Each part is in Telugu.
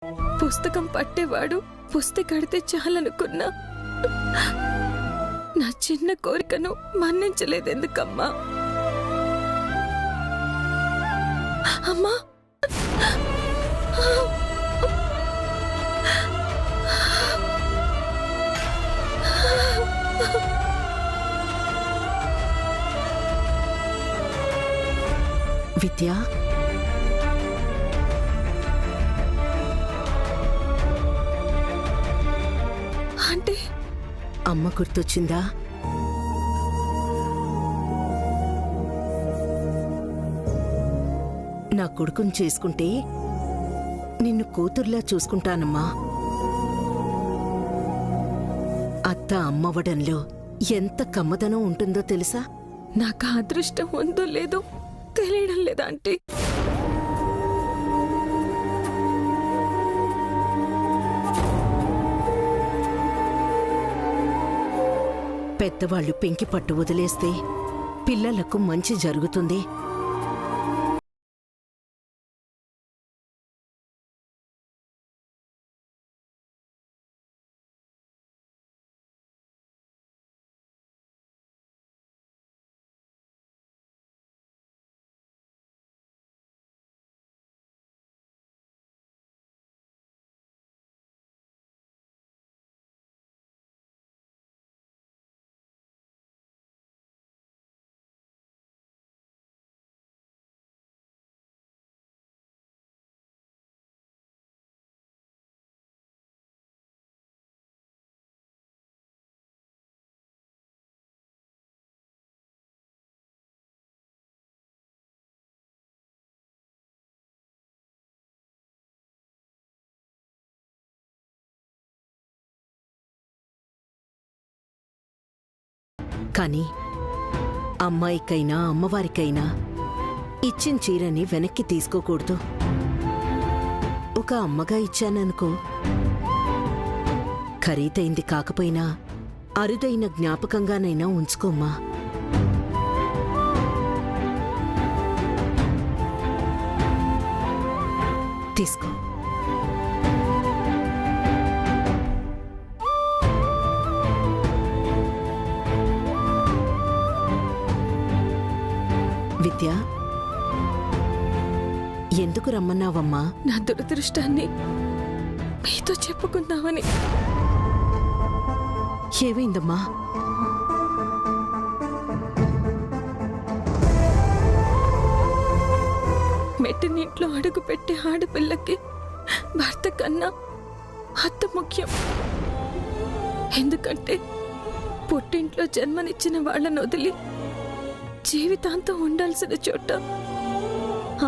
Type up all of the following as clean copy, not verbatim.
పుస్తకం పట్టేవాడు పుస్తకం కడితే చాలనుకున్నా నా చిన్న కోరికను మన్నించలేదెందుకమ్మా? అమ్మా, విద్య, అంటే అమ్మ గుర్తొచ్చిందా? నా కొడుకుని చేసుకుంటే నిన్ను కూతుర్లా చూసుకుంటానమ్మా. అత్త అమ్మవడంలో ఎంత కమ్మదనం ఉంటుందో తెలుసా? నాకు అదృష్టం ఉందో లేదో తెలియడం లేదా అంటే పెద్దవాళ్లు పెంకి పట్టు వదిలేస్తే పిల్లలకు మంచి జరుగుతుంది. కాని అమ్మాయికైనా అమ్మవారికైనా ఇచ్చిన చీరని వెనక్కి తీసుకోకూడదు. ఒక అమ్మగా ఇచ్చాననుకో, ఖరీదైంది కాకపోయినా అరుదైన జ్ఞాపకంగానైనా ఉంచుకోమ్మా. తీసుకో. విద్య, ఎందుకు రమ్మన్నావమ్మా? నా దురదృష్టాన్ని మీతో చెప్పుకుందామని. ఏమైందమ్మా? మెట్టినింట్లో అడుగు పెట్టే ఆడపిల్లకి భర్త కన్నా అత్త ముఖ్యం. ఎందుకంటే పుట్టింట్లో జన్మనిచ్చిన వాళ్ళను వదిలి జీవితాంతం ఉండాల్సిన చోట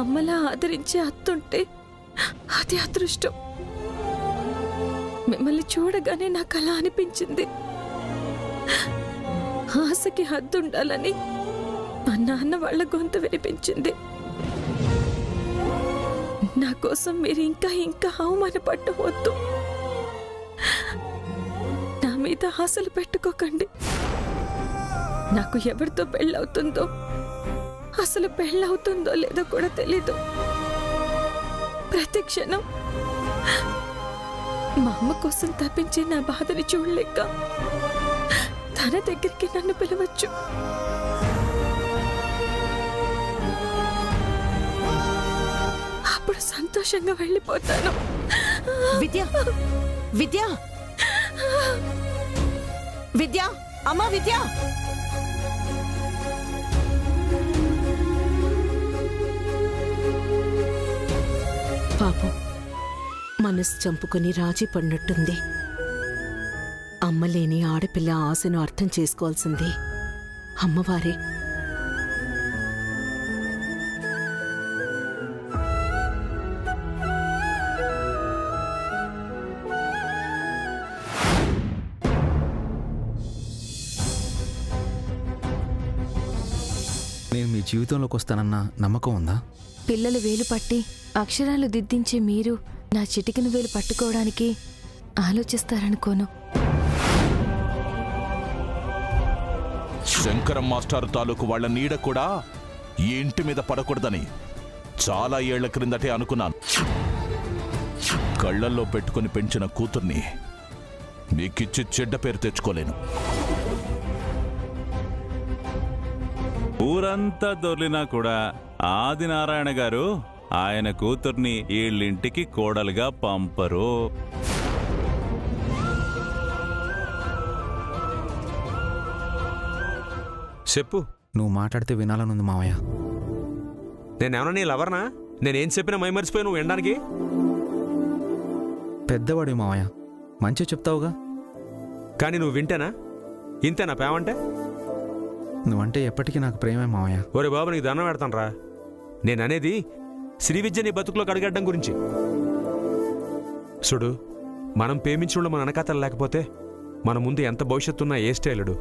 అమ్మలా ఆదరించే అత్తుంటే అది అదృష్టం. మిమ్మల్ని చూడగానే నాకు అలా అనిపించింది. ఆశకి హద్దుండాలని మా నాన్న వాళ్ళ గొంతు వినిపించింది. నా కోసం మీరు ఇంకా ఇంకా అవమానపడవద్దు. నా మీద ఆశలు పెట్టుకోకండి. నాకు ఎవరితో పెళ్ళవుతుందో, అసలు పెళ్ళవుతుందో లేదో కూడా తెలీదు. ప్రతి క్షణం మా అమ్మ కోసం తప్పించే నా బాధని చూడలేక తన దగ్గరికి నన్ను పిలవచ్చు. అప్పుడు సంతోషంగా వెళ్ళిపోతాను. విద్య, విద్య, విద్య, అమ్మా విద్య! పాపం మనసు చంపుకొని రాజీ పడినట్టుంది. అమ్మలేని ఆడపిల్ల ఆశను అర్థం చేసుకోవాల్సింది అమ్మవారే. నేను మీ జీవితంలోకి వస్తానన్న నమ్మకం ఉందా? పిల్లలు వేలు పట్టి అక్షరాలు దిద్దించే మీరు నా చిటికిన వేలు పట్టుకోవడానికి ఆలోచిస్తారనుకోను. శంకరం మాస్టారు తాలూకు వాళ్ల నీడ కూడా ఈ ఇంటి మీద పడకూడదని చాలా ఏళ్ల క్రిందటే అనుకున్నాను. కళ్ళల్లో పెట్టుకుని పెంచిన కూతుర్ని మీకిచ్చి చెడ్డ పేరు తెచ్చుకోలేను. ఊరంతా దొర్లినా కూడా ఆదినారాయణ గారు ఆయన కూతుర్ని వీళ్ళింటికి కోడలుగా పంపరు. చెప్పు. నువ్వు మాట్లాడితే వినాలనుంది మావయ్య. నేనేమన్నా నీ లవర్నా? నేనేం చెప్పినా మైమరిచిపోయి నువ్వు వినడానికి? పెద్దవాడి మావయ్య, మంచిగా చెప్తావుగా. కానీ నువ్వు వింటేనా? ఇంతేనా ప్రేమంటే? నువ్వంటే ఎప్పటికీ నాకు ప్రేమే మావయ్య. ఒరే బాబు, నీకు దండం పెడతాను రా. నేననేది శ్రీ విద్య నీ బతుకులోకి అడుగడ్డం గురించి. చూడు, మనం ప్రేమించడంలో మన వెనకాతలు లేకపోతే మన ముందు ఎంత భవిష్యత్తున్నా ఏ స్టైలుడు.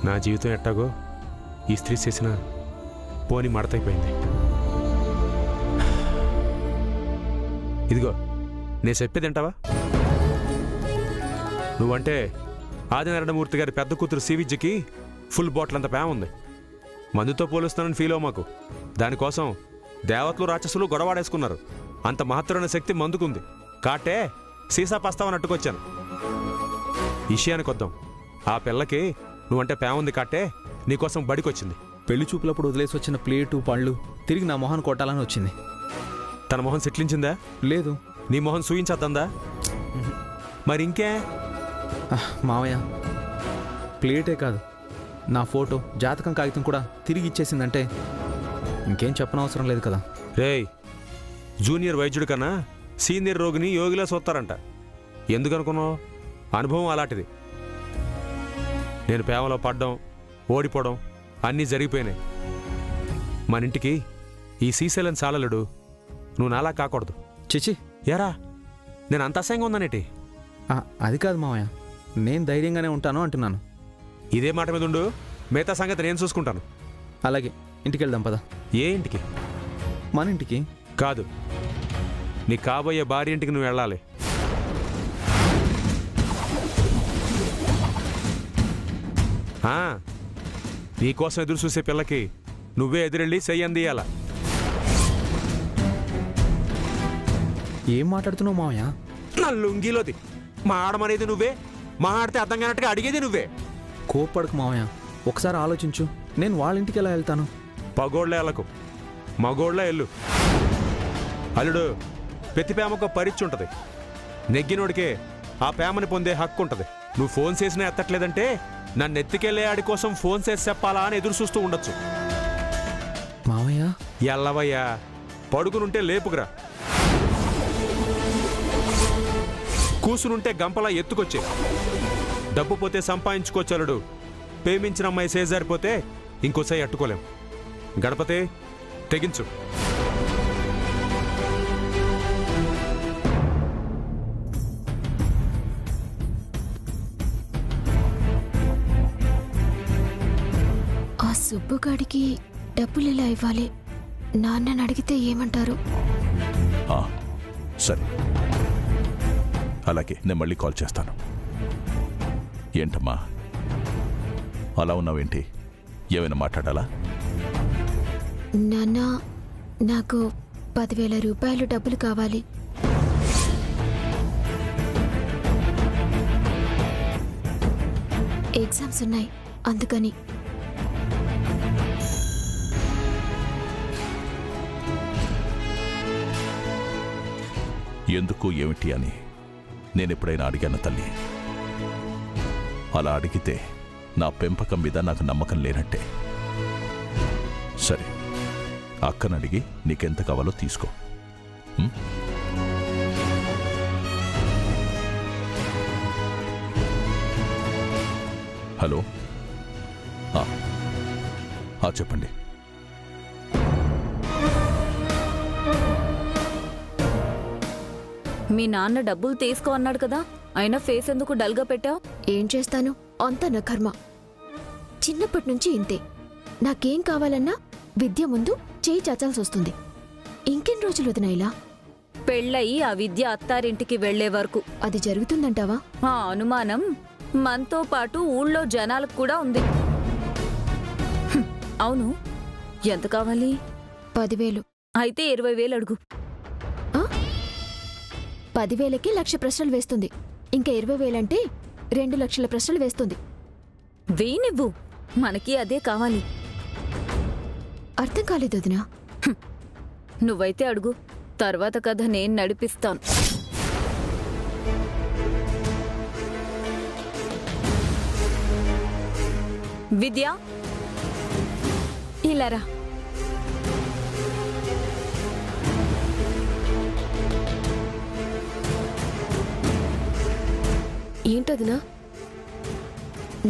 నా జీవితం ఎట్టాగో ఈ స్త్రీ చేసిన పోని మడతైపోయింది. ఇదిగో, నేను చెప్పేది వింటావా? నువ్వంటే ఆదినారాయణమూర్తి గారి పెద్ద కూతురు శ్రీ విద్యకి ఫుల్ బాటిల్ అంత ప్రేమ ఉంది. మందుతో పోలుస్తానని ఫీల్ అవ్వ మాకు. దానికోసం దేవతలు రాక్షసులు గొడవాడేసుకున్నారు. అంత మహత్తరమైన శక్తి మందుకుంది. కాటే సీసా పస్తావని అట్టుకొచ్చాను. విషయానికి వద్దాం. ఆ పిల్లకి నువ్వంటే ప్రేమ ఉంది కాటే, నీకోసం బడికొచ్చింది. పెళ్లి చూపులప్పుడు వదిలేసి వచ్చిన ప్లేటు పళ్ళు తిరిగి నా మొహాన్ని కొట్టాలని వచ్చింది. తన మొహం సెట్లించిందా? లేదు. నీ మొహం సూయించద్దందా? మరి ఇంకే? మావయ్య, ప్లేటే కాదు, నా ఫోటో జాతకం కాగితం కూడా తిరిగి ఇచ్చేసిందంటే ఇంకేం చెప్పనవసరం లేదు కదా. రేయ్, జూనియర్ వైద్యుడి కన్నా సీనియర్ రోగిని యోగిలా చూస్తారంట. ఎందుకనుకున్నావు? అనుభవం అలాంటిది. నేను ప్రేమలో పడ్డం, ఓడిపోవడం అన్నీ జరిగిపోయినాయి. మన ఇంటికి ఈ శ్రీశైలం సాలలుడు. నువ్వు నాలా కాకూడదు. చిచి, యారా, నేను అంత అసహ్యంగా ఉందనేటి? అది కాదు మావయ్య, నేను ధైర్యంగానే ఉంటాను అంటున్నాను. ఇదే మాట మీద ఉండు. మిగతా సంగతి నేను చూసుకుంటాను. అలాగే, ఇంటికి వెళ్దాం పద. ఏ ఇంటికి? మన ఇంటికి కాదు, నీ కాబోయే భార్య ఇంటికి నువ్వు వెళ్ళాలి. నీకోసం ఎదురు చూసే పిల్లకి నువ్వే ఎదురెళ్ళి చెయ్యి అందియాల. ఏం మాట్లాడుతున్నావు మావయ్య? నా లుంగిలోది మా ఆడమనేది నువ్వే, మా ఆడితే అర్థం కానట్టుగా అడిగేది నువ్వే. కోప్పడకు మావయ్య, ఒకసారి ఆలోచించు. నేను వాళ్ళ ఇంటికి ఎలా వెళ్తాను? పగోళ్ళే ఎలకు, మగోళ్ళే ఎల్లు. అల్లుడు, ప్రతి ప్రేమకు పరీక్ష ఉంటుంది. నెగ్గినోడికే ఆ ప్రేమని పొందే హక్కు ఉంటుంది. నువ్వు ఫోన్ చేసినా ఎత్తట్లేదంటే నన్ను ఎత్తికెళ్ళే ఆడి కోసం ఫోన్ చేసి చెప్పాలా అని ఎదురు చూస్తూ ఉండొచ్చు. మావయ్య, ఎల్లవయ్యా, పడుకునుంటే లేపుకురా, కూసునుంటే గంపలా ఎత్తుకొచ్చే. డబ్బు పోతే సంపాదించుకోవచ్చలుడు. ప్రేమించిన అమ్మాయి సేజారిపోతే ఇంకోసారి అట్టుకోలేం. గణపతి, తెగించు. ఆ సుబ్బుగాడికి డబ్బులు ఎలా ఇవ్వాలి? నాన్నని అడిగితే ఏమంటారు? సరే, అలాగే, నేను మళ్ళీ కాల్ చేస్తాను. ఏంటమ్మా అలా ఉన్నావేంటి? ఏమైనా మాట్లాడాలా? నాన్న, నాకు 10,000 రూపాయలు డబ్బులు కావాలి. ఎగ్జామ్స్ ఉన్నాయి, అందుకని. ఎందుకు ఏమిటి అని నేనెప్పుడైనా అడిగాను తల్లి? అలా అడిగితే నా పెంపకం మీద నాకు నమ్మకం లేనట్టే. సరే, అక్కనడిగి నీకెంత కావాలో తీసుకో. హలో, చెప్పండి. మీ నాన్న డబ్బులు తీసుకో అన్నాడు కదా, అయినా ఫేస్ ఎందుకు డల్గా పెట్టావు? ఏం చేస్తాను, అంతా నా కర్మ. చిన్నప్పటి నుంచి ఇంతే. నాకేం కావాలన్నా విద్య ముందు చేయి చాచాల్సి వస్తుంది. ఇంకెన్ని రోజులు వదినా ఇలా? పెళ్ళయి ఆ విద్య అత్తారింటికి వెళ్లే వరకు. అది జరుగుతుందంటావా? ఆ అనుమానం మనతో పాటు ఊళ్ళో జనాలకు కూడా ఉంది. అవును, ఎంత కావాలి? 10,000. అయితే 20,000 అడుగు. 10,000కి 1,00,000 ప్రశ్నలు వేస్తుంది. ఇంకా 20,000 అంటే 2,00,000 ప్రశ్నలు వేస్తుంది. వెయ్యినివ్వు, మనకి అదే కావాలి. అర్థం కాలేదు వదినా. నువ్వైతే అడుగు, తర్వాత కథ నేను నడిపిస్తాను. విద్య, ఇలారా. ఏంటదినా?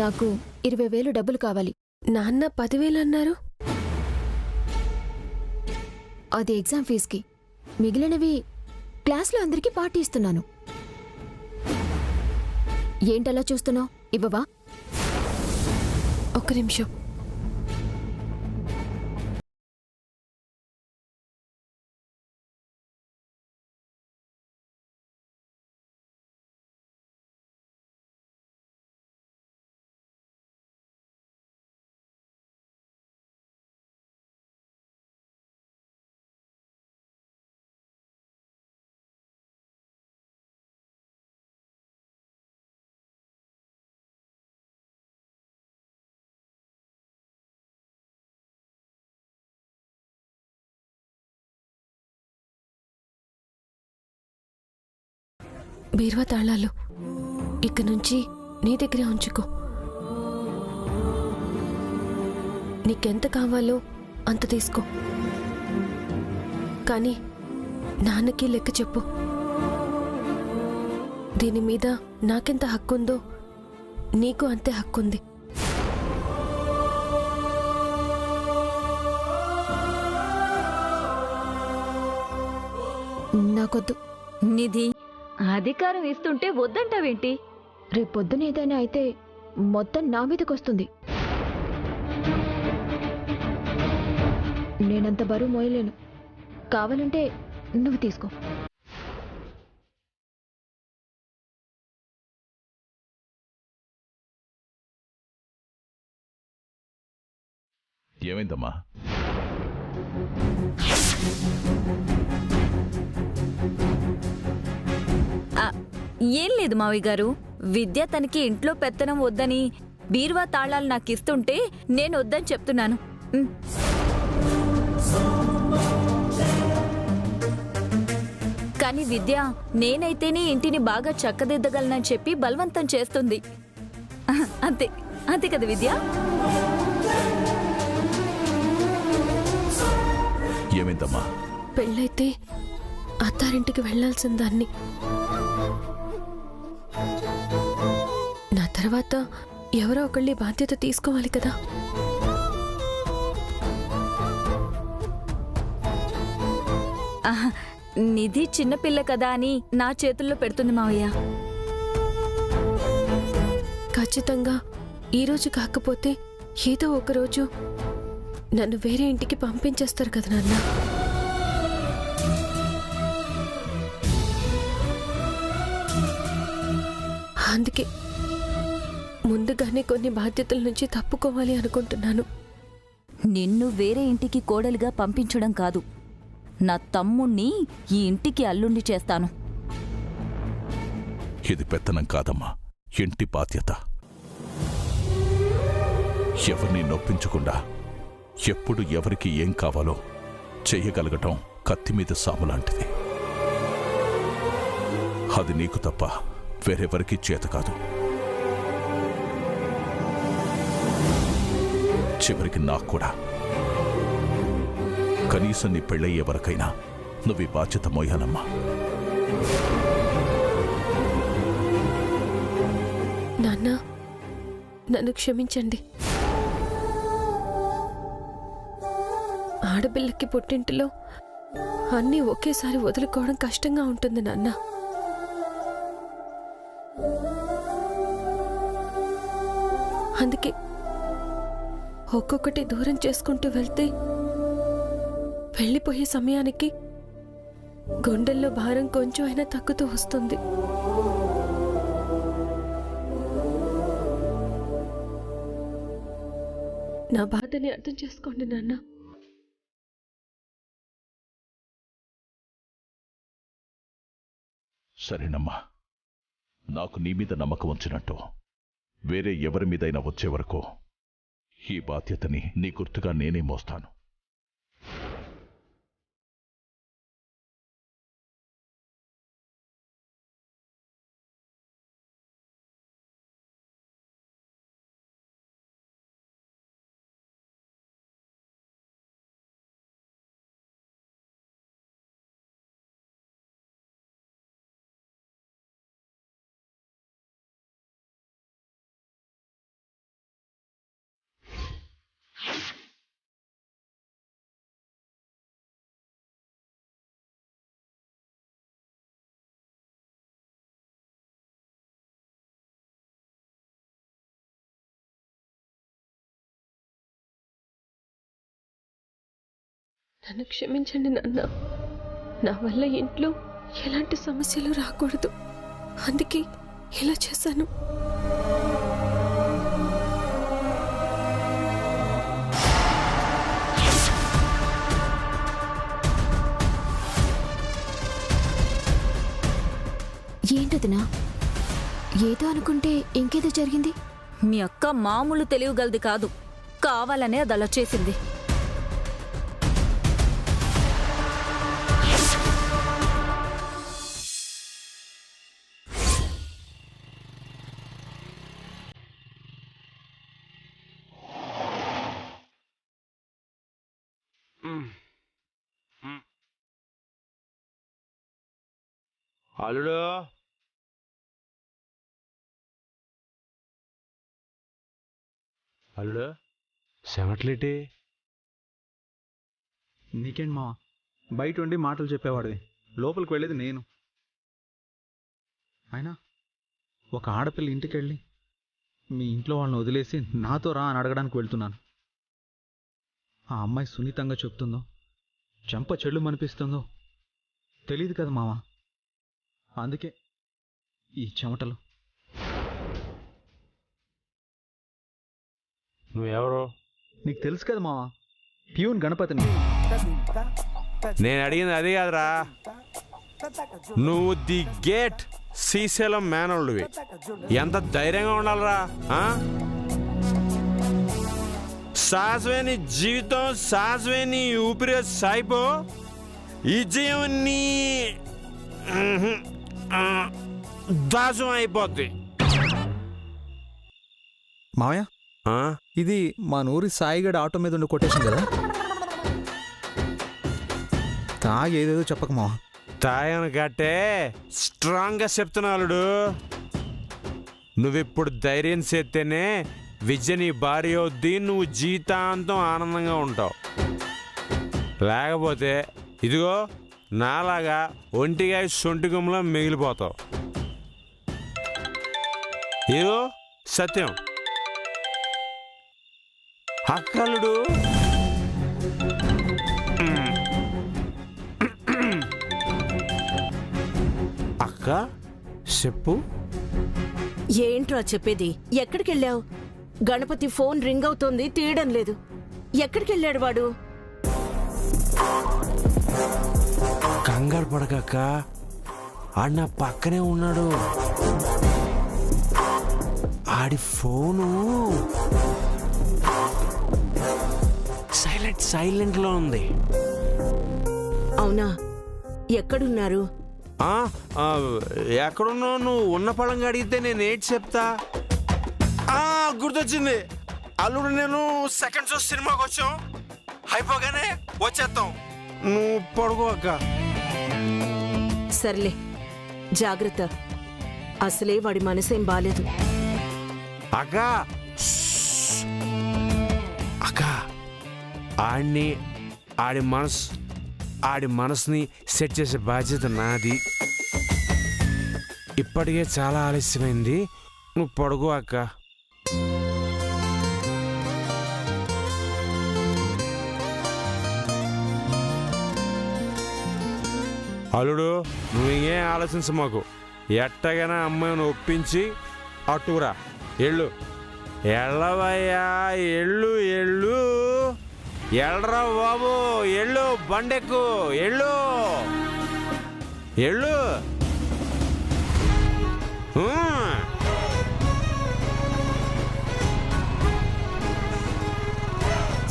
నాకు 20,000 డబ్బులు కావాలి. నాన్న 10,000 అన్నారు. అది ఎగ్జామ్ ఫీజుకి. మిగిలినవి క్లాస్లో అందరికీ పార్టీ ఇస్తున్నాను. ఏంటలా చూస్తున్నావు? ఇవ్వవా? ఒక్క నిమిషం. బీరువా తాళాలు ఇక నుంచి నీ దగ్గరే ఉంచుకో. నీకెంత కావాలో అంత తీసుకో, కానీ నాన్నకి లెక్క చెప్పు. దీని మీద నాకెంత హక్కుందో నీకు అంతే హక్కుంది. నాకొద్దు. నిధి, అధికారం ఇస్తుంటే వద్దంటావేంటి? రేపొద్దున ఏదైనా అయితే మొత్తం నా మీదకొస్తుంది. నేనంత బరువు మోయలేను. కావాలంటే నువ్వు తీసుకో. ఏమైందమ్మా? ఏం లేదు మావయ్య గారు, విద్య తనకి ఇంట్లో పెత్తనం వద్దని బీరువా తాళాలు నాకిస్తుంటే నేను వద్దని చెప్తున్నాను. కానీ విద్య నేనైతేనే ఇంటిని బాగా చక్కదిద్దగలనని చెప్పి బలవంతం చేస్తుంది. అంతే అంతే కదా విద్య? ఏమైందమ్మా? పెళ్ళైతే అత్తారింటికి వెళ్లాల్సిన దాన్ని. నా తర్వాత ఎవరో ఒకళ్ళి బాధ్యత తీసుకోవాలి కదా. నిధి చిన్నపిల్ల కదా అని నా చేతుల్లో పెడుతుంది మావయ్య. ఖచ్చితంగా ఈరోజు కాకపోతే ఏదో ఒకరోజు నన్ను వేరే ఇంటికి పంపించేస్తారు కదా నాన్న. అందుకే ముందుగానే కొన్ని బాధ్యతల నుంచి తప్పుకోవాలి అనుకుంటున్నాను. నిన్ను వేరే ఇంటికి కోడలిగా పంపించడం కాదు, నా తమ్ముణ్ణి ఈ ఇంటికి అల్లుండి చేస్తాను. ఇది పెత్తనం కాదమ్మా, ఇంటి బాధ్యత. ఎవరిని నొప్పించకుండా ఎప్పుడు ఎవరికి ఏం కావాలో చెయ్యగలగటం కత్తి మీద సాము లాంటిది. అది నీకు తప్ప వేరెవరికి చేత కాదు. చివరికి నాకు కూడా. కనీసం నీ పెళ్ళయ్యే వరకైనా నువ్వు ఈ బాధ్యత మోయాలమ్మా. నాన్న, నన్ను క్షమించండి. ఆడపిల్లకి పుట్టింటిలో అన్నీ ఒకేసారి వదులుకోవడం కష్టంగా ఉంటుంది నాన్న. అందుకే ఒక్కొక్కటి దూరం చేసుకుంటూ వెళ్తే వెళ్ళిపోయే సమయానికి గుండెల్లో భారం కొంచెం అయినా తగ్గుతూ వస్తుంది. నా బాధని అర్థం చేసుకోండి నాన్న. సరేనమ్మా, నాకు నీ మీద నమ్మకం ఉంచినట్టు వేరే ఎవరి మీదైనా వచ్చే వరకు ఈ బాధ్యతని నీ గుర్తుగా నేనే మోస్తాను. నన్ను క్షమించండి నాన్న. నా వల్ల ఇంట్లో ఎలాంటి సమస్యలు రాకూడదు, అందుకే ఇలా చేశాను. ఏంటదినా? ఏదో అనుకుంటే ఇంకేదో జరిగింది. మీ అక్క మామూలు తెలియగలది కాదు, కావాలనే అది అలా చేసింది. అల్లుడు, అల్లుడు సెమట్లేటి? నీకేంటి మావా, బయట ఉండి మాటలు చెప్పేవాడివి, లోపలికి వెళ్ళేది నేను. అయినా ఒక ఆడపిల్ల ఇంటికి వెళ్ళి మీ ఇంట్లో వాళ్ళని వదిలేసి నాతో రా అని అడగడానికి వెళ్తున్నాను. ఆ అమ్మాయి సున్నితంగా చెప్తుందో, చెంప చెళ్ళు మనిపిస్తుందో తెలియదు కదా మావా. అందుకే ఈ చెమటలు. నువ్వెవరు? నీకు తెలుసు కదా మావా, ప్యూన్ గణపతిని. నేను అడిగింది అది కాదురా, నువ్వు ది గేట్ శ్రీశైలం మేనల్లువి. ఎంత ధైర్యంగా ఉండాలరా? సాజువే నీ జీవితం, సాజువే నీ ఊపిరి సాయిపో. ఈ జీవం నీ దాసం అయిపోద్ది. మావయ్య, ఇది మా నూరి సాయిగడ ఆటో మీద ఉండి కొటేషన్ కదా. ఏదేదో చెప్పక మావా. తాయన కట్టే స్ట్రాంగ్గా చెప్తున్నాడు. నువ్విప్పుడు ధైర్యం చేస్తేనే విద్య నీ భార్య అవుద్ది, నువ్వు జీవితాంతం ఆనందంగా ఉంటావు. లేకపోతే ఇదిగో నాలాగా ఒంటిగా సొంటిగంలో మిగిలిపోతావు. ఇదిగో సత్యం. అక్కలుడు అక్క చెప్పు. ఏంట్రా చెప్పేది? ఎక్కడికెళ్ళావు? గణపతి ఫోన్ రింగ్ అవుతోంది, తీయడం లేదు. ఎక్కడికెళ్ళాడు వాడు? కంగారు పడకక్క, ఆడు నా పక్కనే ఉన్నాడు. ఆడి ఫోను సైలెంట్లో ఉంది. అవునా? ఎక్కడున్నారు? ఎక్కడున్నావు? నువ్వు ఉన్న పళంగా అడిగితే నేను ఏంటి చెప్తా? గుర్తొచ్చింది, అల్లుడు నేను సెకండ్ షో సినిమాకి వచ్చాం, అయిపోగానే వచ్చేస్తాం. నువ్వు పడుకో అక్క. సర్లే, జాగ్రత్త. అసలే వాడి మనసేం బాలేదు. అక్క అక్క, ఆడిని ఆడి మనసుని సెట్ చేసే బాధ్యత నాది. ఇప్పటికే చాలా ఆలస్యమైంది, నువ్వు పడుకో అక్క. అల్లుడు, నువ్వేం ఆలోచించ మాకు. ఎట్టగైనా అమ్మాయిని ఒప్పించి అట్టురా ఎళ్ళు. ఎళ్ళవయ్యా ఎళ్ళు ఎళ్ళు ఎళ్ళరా బాబు ఎళ్ళు బండెక్కు ఎళ్ళు ఎళ్ళు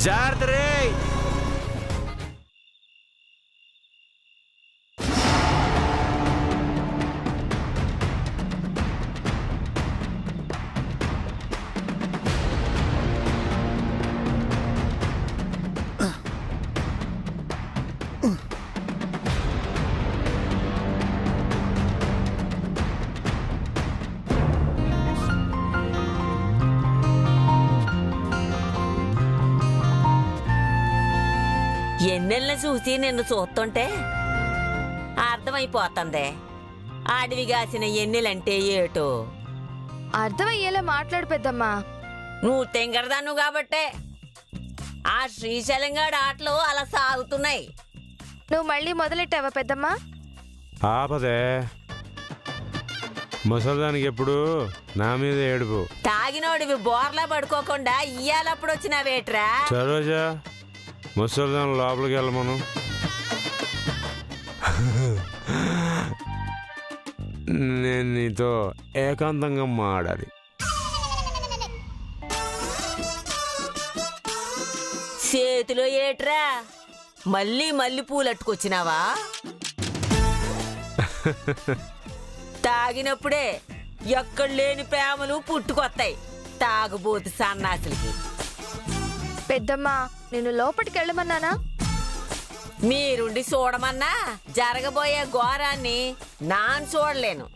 జాగ్రత్త రే. ఎన్నెల్ని చూసి నిన్ను చూస్తుంటే అర్థమైపోతుంది అడవి కాసిన ఎన్నెలంటే ఏటో. అర్థమయ్యేలా మాట్లాడు పెద్దమ్మా. నువ్వు తెంగరదాను కాబట్టే ఆ శ్రీశైలంగాడి ఆటలు అలా సాగుతున్నాయి. నువ్వు మళ్ళీ మొదలెట్టావా పెద్దమ్మా? ఆపదే, ముసలిదానికి ఎప్పుడు నా మీద ఏడుపు. తాగినోడివి బోర్లా పడుకోకుండా ఇయ్యాలప్పుడు వచ్చినావేట్రా? సరోజా, ముసలిదాన్ని లోపలికి వెళ్ళమను. నేను నీతో ఏకాంతంగా మాడాలి. చేతిలో ఏట్రా మళ్ళీ మళ్ళీ పూలట్టుకొచ్చినావా? తాగినప్పుడే ఎక్కడ లేని ప్రేమలు పుట్టుకొస్తాయి తాగుబోతు సన్నాసులకి. పెద్దమ్మా, నేను లోపలికి వెళ్ళమన్నానా? మీరుండి చూడమన్నా జరగబోయే ఘోరాన్ని నాన్ చూడలేను.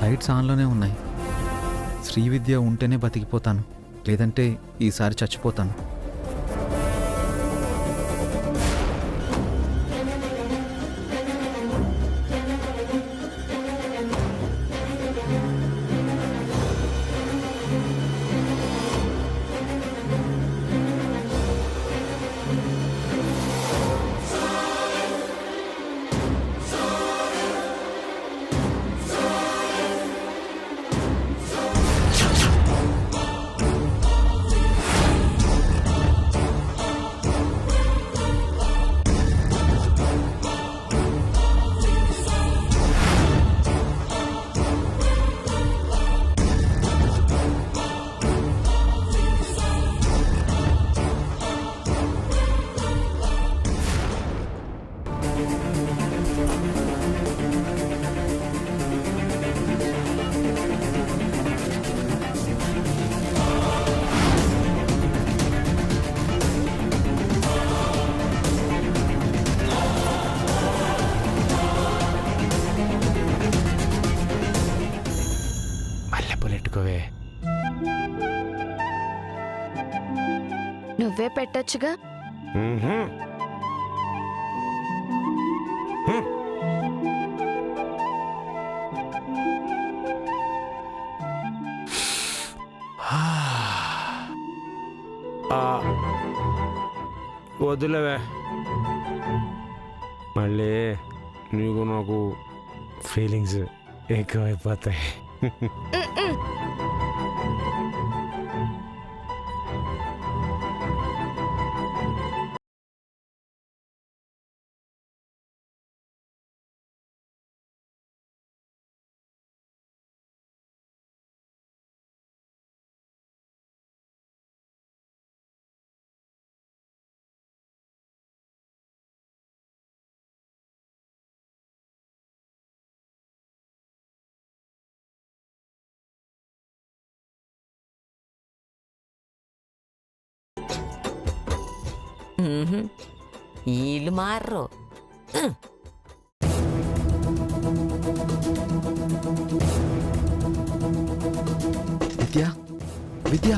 లైట్స్ ఆన్లోనే ఉన్నాయి. శ్రీవిద్య ఉంటేనే బతికిపోతాను, లేదంటే ఈసారి చచ్చిపోతాను. నువ్వే పెట్టొచ్చుగా. వదిలేవే, మళ్ళీ నీకు నాకు ఫీలింగ్స్ ఎక్కువైపోతాయి. వీళ్ళు మారరు. విద్య, విద్య.